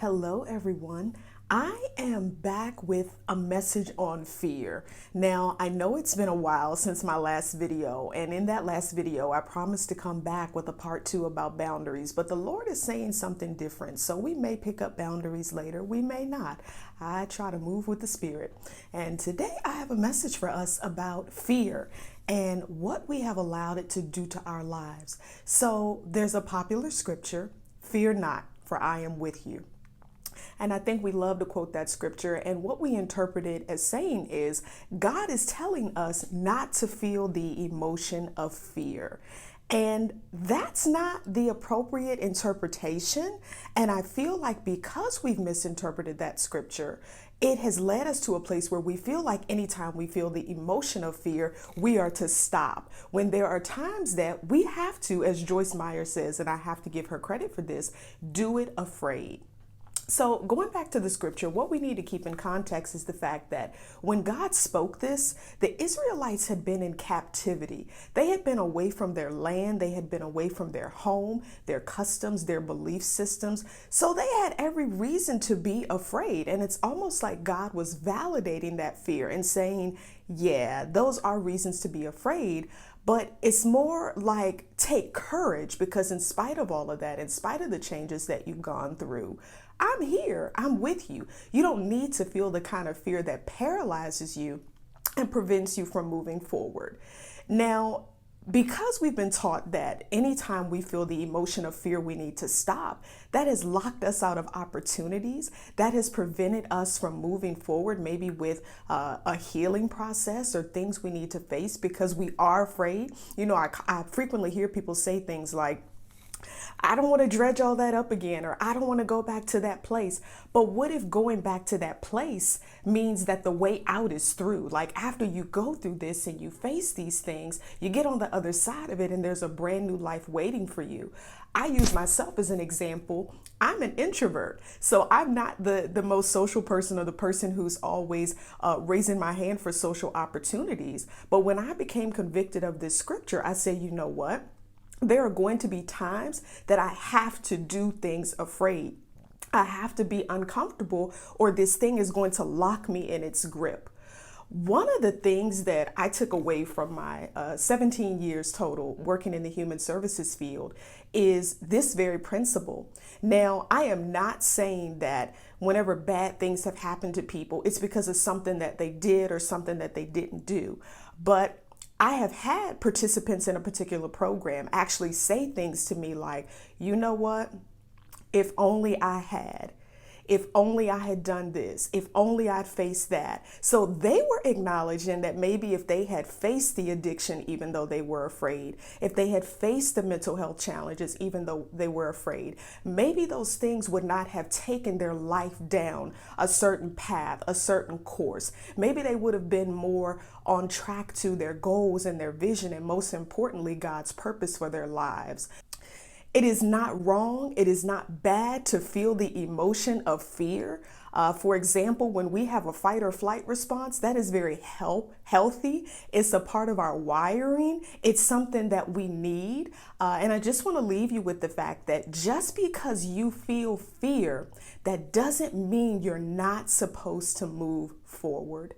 Hello, everyone. I am back with a message on fear. Now, I know it's been a while since my last video, and in that last video, I promised to come back with a part 2 about boundaries, but the Lord is saying something different. So we may pick up boundaries later, we may not. I try to move with the Spirit. And today I have a message for us about fear and what we have allowed it to do to our lives. So there's a popular scripture, "Fear not, for I am with you." And I think we love to quote that scripture. And what we interpret it as saying is God is telling us not to feel the emotion of fear. And that's not the appropriate interpretation. And I feel like because we've misinterpreted that scripture, it has led us to a place where we feel like anytime we feel the emotion of fear, we are to stop. When there are times that we have to, as Joyce Meyer says, and I have to give her credit for this, do it afraid. So going back to the scripture, what we need to keep in context is the fact that when God spoke this, the Israelites had been in captivity. They had been away from their land. They had been away from their home, their customs, their belief systems. So they had every reason to be afraid. And it's almost like God was validating that fear and saying, yeah, those are reasons to be afraid. But it's more like take courage, because in spite of all of that, in spite of the changes that you've gone through, I'm here. I'm with you. You don't need to feel the kind of fear that paralyzes you and prevents you from moving forward. Now, because we've been taught that anytime we feel the emotion of fear, we need to stop, that has locked us out of opportunities. That has prevented us from moving forward, maybe with a healing process or things we need to face because we are afraid. You know, I frequently hear people say things like, I don't want to dredge all that up again, or I don't want to go back to that place. But what if going back to that place means that the way out is through? Like after you go through this and you face these things, you get on the other side of it and there's a brand new life waiting for you. I use myself as an example. I'm an introvert, so I'm not the most social person or the person who's always raising my hand for social opportunities. But when I became convicted of this scripture, I say, you know what? There are going to be times that I have to do things afraid. I have to be uncomfortable, or this thing is going to lock me in its grip. One of the things that I took away from my 17 years total working in the human services field is this very principle. Now, I am not saying that whenever bad things have happened to people, it's because of something that they did or something that they didn't do. But I have had participants in a particular program actually say things to me like, you know what? If only I had. If only I had done this, if only I'd faced that. So they were acknowledging that maybe if they had faced the addiction, even though they were afraid, if they had faced the mental health challenges, even though they were afraid, maybe those things would not have taken their life down a certain path, a certain course. Maybe they would have been more on track to their goals and their vision, and most importantly, God's purpose for their lives. It is not wrong. It is not bad to feel the emotion of fear. For example, when we have a fight or flight response, that is very healthy. It's a part of our wiring. It's something that we need. And I just want to leave you with the fact that just because you feel fear, that doesn't mean you're not supposed to move forward.